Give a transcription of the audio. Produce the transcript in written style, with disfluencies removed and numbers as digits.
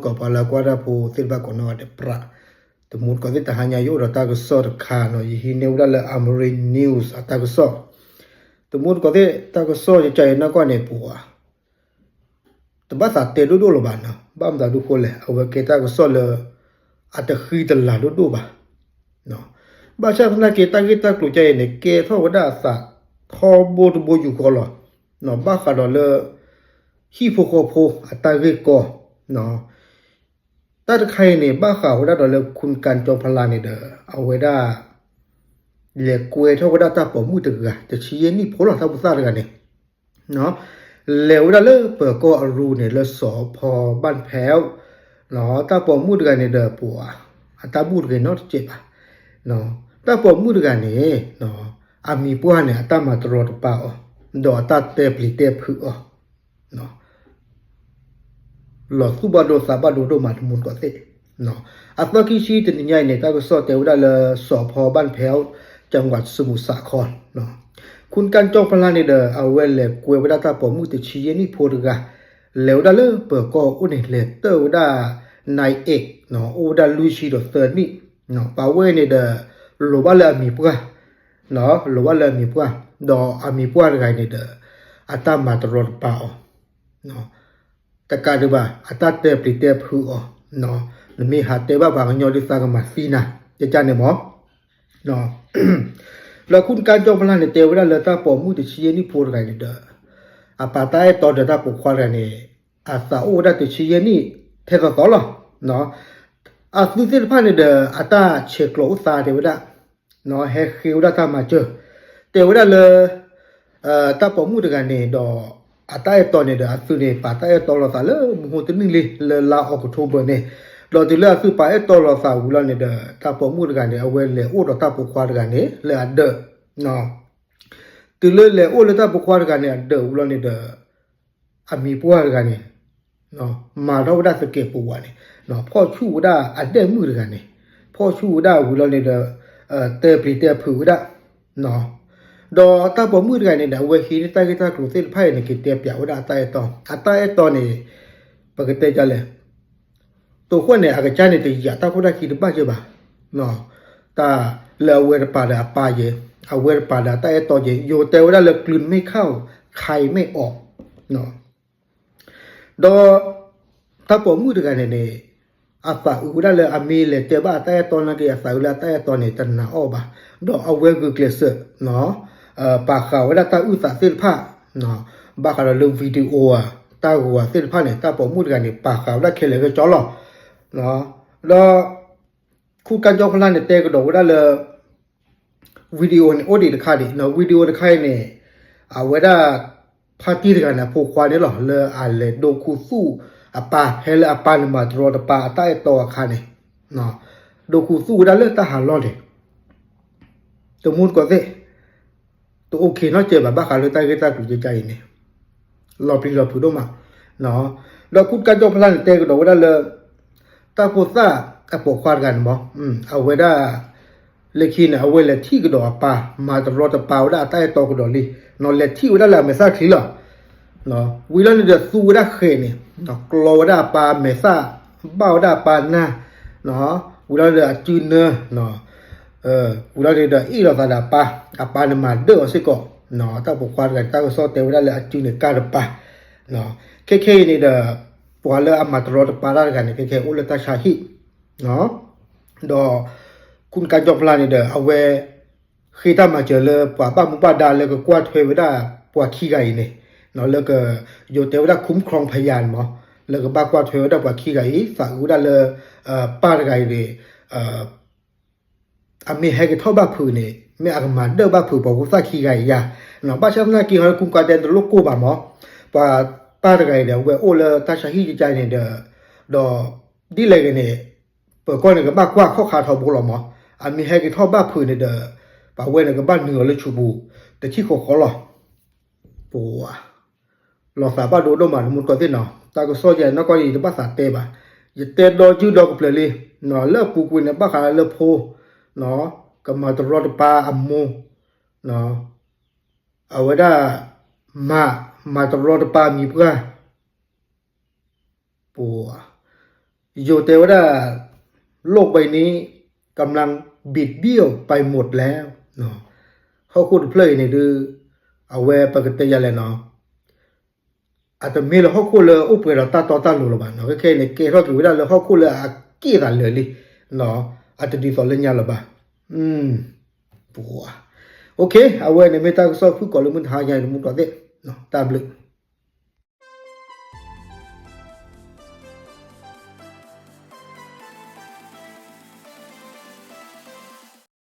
ko pala kwada po silba ko no de pra to mut ko ta hanya yo ta ko so kha no hi ne uda la amri news ata ko so to mut ko ta ko so je na ko ne po a to ba sa te do lo ba na ba mda du ko le awe ke ta ko so le ata khi ta la do ba no ba cha na ke ta ku je ne ke tho da sa tho bo to bo yu ko lo no ba kha do le hi pho ko pho ata ge ko no ta ta khai ne ba kha ho da do le kun kan jo phala ne de awe da le kwe tho da ta po mu de ga te chi ye ni pho lo ta bu sa de ga ne no le wa le pe ko aru ne le so pho ban pheo no ta po mu de ga ne de po a ta bu de no che ba no ta po mu de ga ne no a mi po ne ta ma tro to pa o do ta te pli te phu o no lo su ba do sa ba do ma mu ko se no a fa ki shi te nyai ne ta ko so te wa le so pho ban pheo จังหวัดสมุทรสาครเนาะคุณกันจองพลานี่เดอเอาเวลกวยเวลาตาปอมุติชีนี่โพดกะแล้วดาเลเปก็อุนี่เลเตอดานายเอกเนาะโอดาลุชิโดเซอร์นี่เนาะปาเวนี่เดอโลบาลามีปัวเนาะโลบาลามีปัวดออามีปัวไกนี่เดออัตมาตรอดปาเนาะตะกาดบาอัตเตปริเตพูเนาะมีหาเตบะบางญอดิสากมาซีนะจะจานเนี่ยหมอเนาะแล้วคุณการจองพลังเนี่ยเตวดาเลตาปอมุติชีนี่โพดไกนี่เดออะปาตาตอดตาปควาเนี่ยอาซาโอดาติชีนี่เทกตอลเนาะอาสุสิพานี่เดออะตาเชโกลซาเตวดาเนาะเฮคิวดาตามาเจอเตวดาเลตาปอมุติกันเนี่ยดออะตาตอเนี่ยเดออะสุเนี่ยปาตาตอลซาเลมโหตินึงเลลาออกโทเบอร์เนี่ยดอติเลคือปาตอลซาวูลาเนี่ยเดอตาปอมุติกันเนี่ยเอาเวเลโอดตาปควากันเนี่ยเลอะเดอเนาะติเลโอเลตาปควากันเนี่ยเดอวูลาเนี่ยเดออะมีปัวกันเนี่ยเนาะมาดอดาสเกปัวเนี่ยเนาะพ่อชูดาอะเดมือกันเนี่ยพ่อชูดาวูลาเนี่ยเดอเตปริเตผูดาเนาะดอตาปอมือกันเนี่ยเวฮีนี่ตากิตากรุเซไพ่เนี่ยกิเตปยาวดาตาตออะตาตอเนี่ยปกติจะเลยตัวคนเนี่ยอาจจะเนี่ยตีอย่าตาคนได้คิดบ้าใช่ป่ะเนาะตาเลวเวรปาดาปาเยเอาเวรปาดาตาตอเยโยเตวดาเลกลืนไม่เข้าไข่ไม่ออกเนาะดอถ้าปอมือกันเนี่ยอาฝาอุดาเลอามีเลเตบ้าตาตอนนั้นก็อาฝาอุดาตาตอนเนี่ยตันนาออบะดอเอาเวรคือเกลเซเนาะปากเขาเวลาตาอุตสาเส้นผ้าเนาะบาคาเราลงวิดีโออ่ะตาหัวเส้นผ้าเนี่ยตาปอมือกันเนี่ยปากเขาได้เคเลยก็จ่อหรอเนาะแล้วคู่กันจองพลังเนี่ยเตก็ดอกว่าเลยวิดีโอเนี่ยโอดีตะค่าดิเนาะวิดีโอตะค่าเนี่ยเอาเวลาพาร์ตี้กันนะพวกควาเนี่ยหรอเลยอะไรโดคูสู้อะปาเฮลอะปาเนี่ยมาตรอดปาตาไอตัวค่าเนี่ยเนาะโดคูสู้ได้เลยตาหาล้อเลยตัวมูดก็เตตัวโอเคเนาะเจอแบบบ้าขาเลยตาก็ตาถูกใจเนี่ยรอพี่รอผู้ดมาเนาะแล้วคู่กันจองพลังเนี่ยเตก็ดอกว่าเลยตาโพซาอะปอควากันบ่เอาเวดาเลคินะเอาเวลที่กดอปามาตรอตปาวดาตาตอกดอลีเนาะเลที่วดาละเมซาคลีลเนาะวิลานี่เดสูดาเคนี่เนาะกลอดาปาเมซาบ่าวดาปานาเนาะวิลาเดจูเนเนาะวิลาเดอีลาซาดาปาอะปานะมาเดอซิก็เนาะตาปอควากันตาก็ซอเตวดาเลจูเนกาดปาเนาะเคนี่เดปวาเลอะมาตรอตปาดากันเนี่ยเคอุลตาชาฮิเนาะดอคุณการจองพลานี่เดอเอาเวขีตามาเจอเลยปะป้ามุปาดาเลยก็กวาดเทวดาปวาขี้ไก่เนี่ยเนาะแล้วก็โยเทวดาคุ้มครองพยานหมอแล้วก็บ้ากวาดเทวดาปวาขี้ไก่ฝากอุดาเลยป้าไก่เนี่ยอามีให้กับท่อบ้าผืนเนี่ยไม่อาจมาเด้อบ้าผืนบอกว่าซาขี้ไก่ยาเนาะบ้าชาวนากินเขาคุ้มการเดินโลกกูบ่าหมอป้าไก่เดี๋ยวเวโอเลตาชาฮีใจเนี่ยเดอดอดีเลยกันเนี่ยเปิดก้อนเนี่ยก็บ้ากว่าข้อขาทอบุหรอหมออามีให้กับท่อบ้าผืนเนี่ยเดอป่าเวเนี่ยก็บ้านเหนือเลยชูบูแต่ที่เขาหรอปัวหลอกสาบ้าโดดมันมุดก่อนที่เนาะตาก็ซ้อใจนักก็ยีจะบ้าสาเตะบ่ะจะเตะดอจื้อดอกเปลือยเนาะเลิกปูกุยเนี่ยบ้าขาเลิกโพเนาะก็มาตรอดปลาอัมโมเนาะเอาไว้ได้มาตรอดปลามีเพื่อปัว โยเตวดาโลกใบนี้กำลังบิดเบี้ยวไปหมดแล้วเนาะเขาคุดเพลยนี่ดือเอาแวปกติยาแลเนาะอาจจะมีแล้วเขาคุดเลยอุปเราตาต่อตาลุละบานเนาะแค่ในเกเขาคือเวลาแล้วเขาคุดเลยอากีรันเลยลิเนาะอาจจะดีสอนเล่นยาละบาปัวโอเคเอาไว้ในเมตาก็สอบฝึกก่อนเลยมันหาใหญ่มุนก่อนเด้เนาะตามลึก